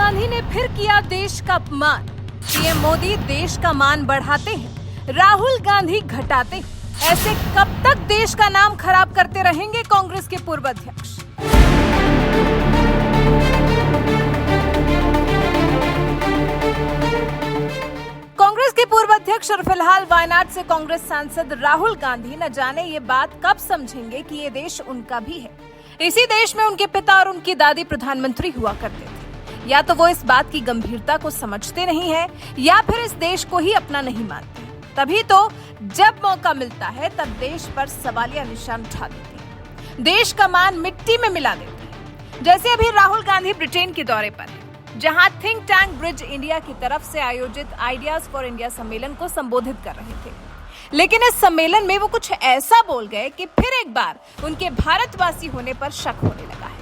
गांधी ने फिर किया देश का अपमान। पीएम मोदी देश का मान बढ़ाते हैं, राहुल गांधी घटाते हैं। ऐसे कब तक देश का नाम खराब करते रहेंगे कांग्रेस के पूर्व अध्यक्ष? कांग्रेस के पूर्व अध्यक्ष और फिलहाल वायनाड से कांग्रेस सांसद राहुल गांधी न जाने ये बात कब समझेंगे कि ये देश उनका भी है। इसी देश में उनके पिता और उनकी दादी प्रधानमंत्री हुआ करते थे। या तो वो इस बात की गंभीरता को समझते नहीं है या फिर इस देश को ही अपना नहीं मानते। तभी तो जब मौका मिलता है तब देश पर सवालिया निशान उठा देते हैं, देश का मान मिट्टी में मिला देते हैं। जैसे अभी राहुल गांधी ब्रिटेन के दौरे पर है, जहां थिंक टैंक ब्रिज इंडिया की तरफ से आयोजित आइडियाज फॉर इंडिया सम्मेलन को संबोधित कर रहे थे। लेकिन इस सम्मेलन में वो कुछ ऐसा बोल गए कि फिर एक बार उनके भारतवासी होने पर शक होने लगा है।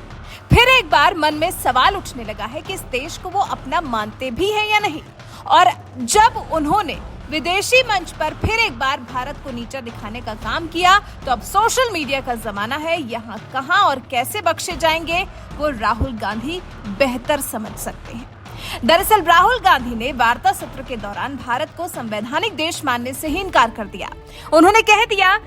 फिर एक बार मन में सवाल उठने लगा है कि इस देश को वो अपना मानते भी हैं या नहीं। और जब उन्होंने विदेशी मंच पर फिर एक बार भारत को नीचा दिखाने का काम किया तो अब सोशल मीडिया का जमाना है। यहाँ कहां और कैसे बख्शे जाएंगे वो राहुल गांधी बेहतर समझ सकते हैं। दरअसल राहुल गांधी ने वार्ता सत्र के दौरान भारत को संवैधानिक देश मानने से ही इनकार कर दिया। उन्होंने कह दिया,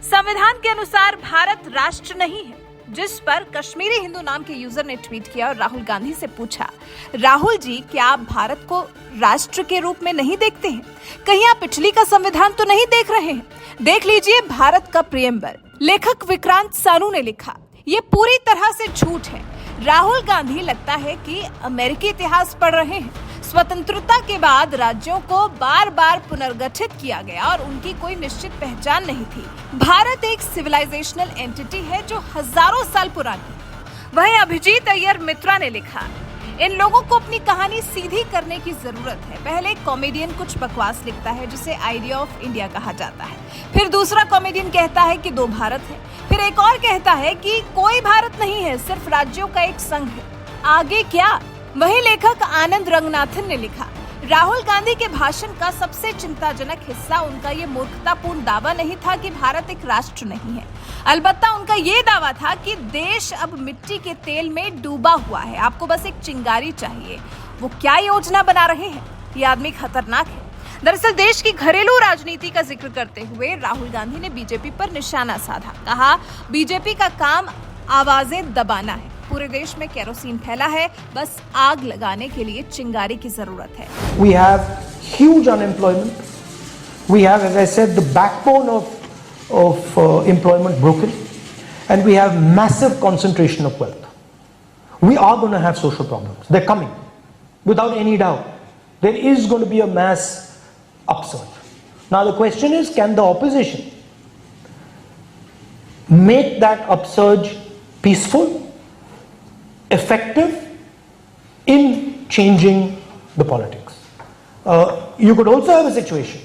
संविधान के अनुसार भारत राष्ट्र नहीं है। जिस पर कश्मीरी हिंदू नाम के यूजर ने ट्वीट किया और राहुल गांधी से पूछा, राहुल जी क्या आप भारत को राष्ट्र के रूप में नहीं देखते हैं? कहीं आप इटली का संविधान तो नहीं देख रहे हैं? देख लीजिए भारत का प्रियम्बल। लेखक विक्रांत सानू ने लिखा, ये पूरी तरह से झूठ है। राहुल गांधी लगता है कि अमेरिकी इतिहास पढ़ रहे हैं। स्वतंत्रता के बाद राज्यों को बार बार पुनर्गठित किया गया और उनकी कोई निश्चित पहचान नहीं थी। भारत एक सिविलाइजेशनल एंटिटी है जो हजारों साल पुरानी है। वहीं अभिजीत अय्यर मित्रा ने लिखा, इन लोगों को अपनी कहानी सीधी करने की जरूरत है। पहले कॉमेडियन कुछ बकवास लिखता है जिसे आइडिया ऑफ इंडिया कहा जाता है, फिर दूसरा कॉमेडियन कहता है कि दो भारत है, फिर एक और कहता है कि कोई भारत नहीं है, सिर्फ राज्यों का एक संघ है। आगे क्या? वहीं लेखक आनंद रंगनाथन ने लिखा, राहुल गांधी के भाषण का सबसे चिंताजनक हिस्सा उनका ये मूर्खतापूर्ण दावा नहीं था कि भारत एक राष्ट्र नहीं है, अलबत्ता उनका ये दावा था कि देश अब मिट्टी के तेल में डूबा हुआ है, आपको बस एक चिंगारी चाहिए। वो क्या योजना बना रहे हैं? ये आदमी खतरनाक है। दरअसल देश की घरेलू राजनीति का जिक्र करते हुए राहुल गांधी ने बीजेपी पर निशाना साधा। कहा, बीजेपी का काम आवाजें दबाना है। पूरे देश में केरोसिन फैला है, बस आग लगाने के लिए चिंगारी की जरूरत है। We have huge unemployment. We have, as I said, the backbone of employment broken, and we have massive concentration of wealth. We are going to have social problems. They're coming, without any doubt. There is going to be a mass upsurge. Now the question is, can the opposition make that upsurge peaceful, effective in changing the politics? You could also have a situation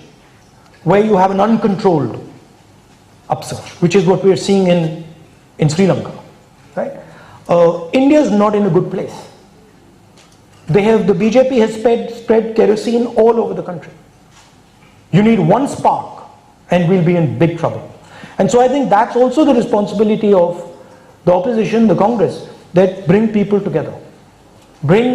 where you have an uncontrolled upsurge, which is what we are seeing in Sri Lanka, right? India is not in a good place. The BJP has spread kerosene all over the country. You need one spark and we'll be in big trouble. And so I think that's also the responsibility of the opposition, the Congress, that bring people together, bring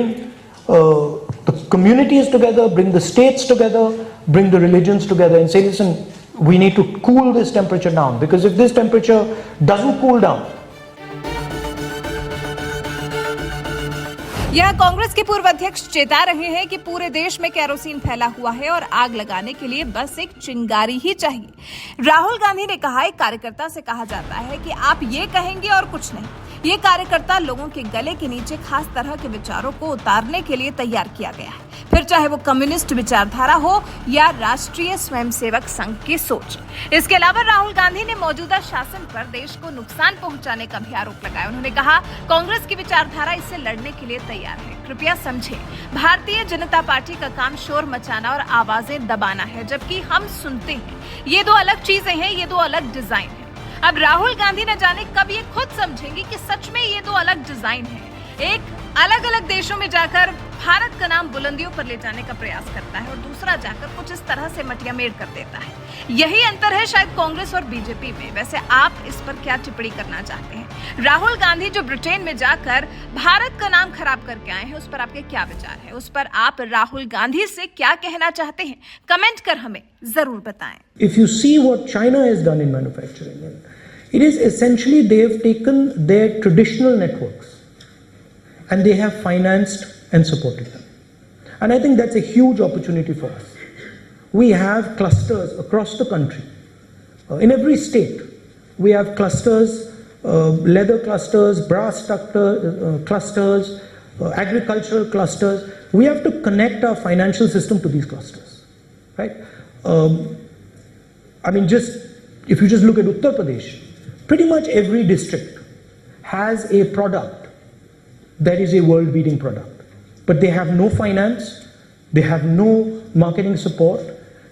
the communities together, bring the states together, bring the religions together and say, listen, we need to cool this temperature down, because if this temperature doesn't cool down, यह कांग्रेस के पूर्व अध्यक्ष चेता रहे हैं कि पूरे देश में केरोसिन फैला हुआ है और आग लगाने के लिए बस एक चिंगारी ही चाहिए। राहुल गांधी ने कहा, एक कार्यकर्ता से कहा जाता है कि आप ये कहेंगे और कुछ नहीं। ये कार्यकर्ता लोगों के गले के नीचे खास तरह के विचारों को उतारने के लिए तैयार किया गया है, फिर चाहे वो कम्युनिस्ट विचारधारा हो या राष्ट्रीय स्वयंसेवक संघ की सोच। इसके अलावा राहुल गांधी ने मौजूदा शासन पर देश को नुकसान पहुंचाने का भी आरोप लगाया। उन्होंने कहा, कांग्रेस की विचारधारा इससे लड़ने के लिए तैयार है। कृपया समझें, भारतीय जनता पार्टी का काम शोर मचाना और आवाजें दबाना है, जबकि हम सुनते हैं। ये दो अलग चीजें हैं, ये दो अलग डिजाइन है। अब राहुल गांधी न जाने कब ये खुद समझेंगे कि सच में ये दो अलग डिजाइन है। एक अलग अलग देशों में जाकर भारत का नाम बुलंदियों पर ले जाने का प्रयास करता है और दूसरा जाकर कुछ इस तरह से मटियामेड़ कर देता है। यही अंतर है शायद कांग्रेस और बीजेपी में। वैसे आप इस पर क्या टिप्पणी करना चाहते हैं? राहुल गांधी जो ब्रिटेन में जाकर भारत का नाम खराब करके आए हैं, उस पर आपके क्या विचार है? उस पर आप राहुल गांधी से क्या कहना चाहते हैं? कमेंट कर हमें जरूर बताएं। If you see what China has done in manufacturing, it is essentially they have taken their traditional networks and they have financed and supported them. And I think that's a huge opportunity for us. We have clusters across the country. In every state, we have clusters, leather clusters, brass clusters, agricultural clusters. We have to connect our financial system to these clusters, right? I mean, if you just look at Uttar Pradesh, pretty much every district has a product that is a world-beating product, but they have no finance, they have no marketing support,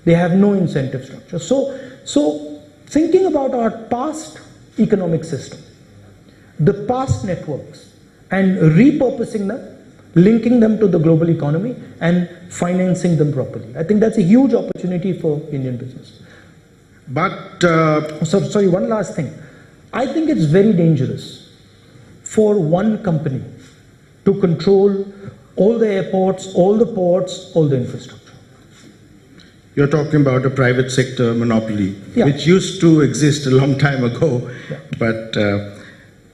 they have no incentive structure. So thinking about our past economic system, the past networks, and repurposing them, linking them to the global economy and financing them properly, I think that's a huge opportunity for Indian business. But Sorry, one last thing. I think it's very dangerous for one company to control all the airports, all the ports, all the infrastructure. you're talking about a private sector monopoly, Yeah. which used to exist a long time ago, but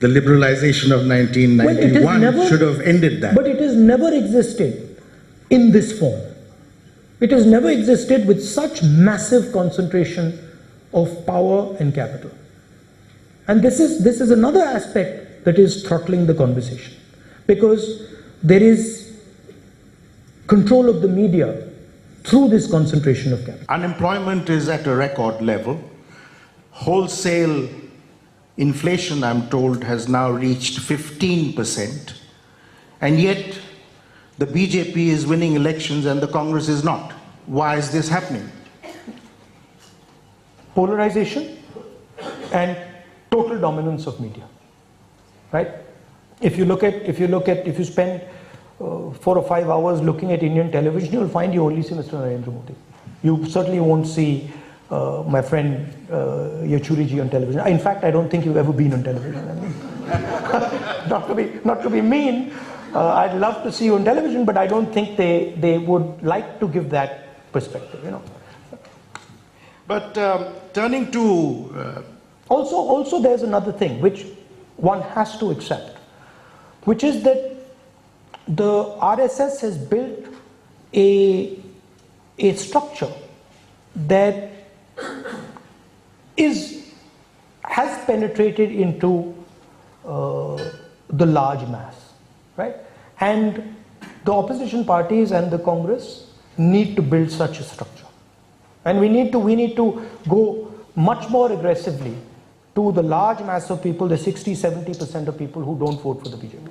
the liberalization of 1991 should have ended that. But it has never existed in this form. It has never existed with such massive concentration of power and capital. And this is another aspect that is throttling the conversation, because there is control of the media through this concentration of capital. Unemployment is at a record level. Wholesale inflation, I'm told, has now reached 15%. And yet, the BJP is winning elections and the Congress is not. Why is this happening? Polarization and total dominance of media, right? If you spend 4 or 5 hours looking at Indian television, you'll find you only see Mr. Narendra Modi. You certainly won't see my friend Yachuri ji on television. In fact, I don't think you've ever been on television. I mean, not to be mean, I'd love to see you on television, but I don't think they would like to give that perspective, you know. But turning to... Also there's another thing which one has to accept, which is that the RSS has built a structure that has penetrated into the large mass, right? And the opposition parties and the Congress need to build such a structure, and we need to go much more aggressively to the large mass of people, the 60-70% of people who don't vote for the BJP.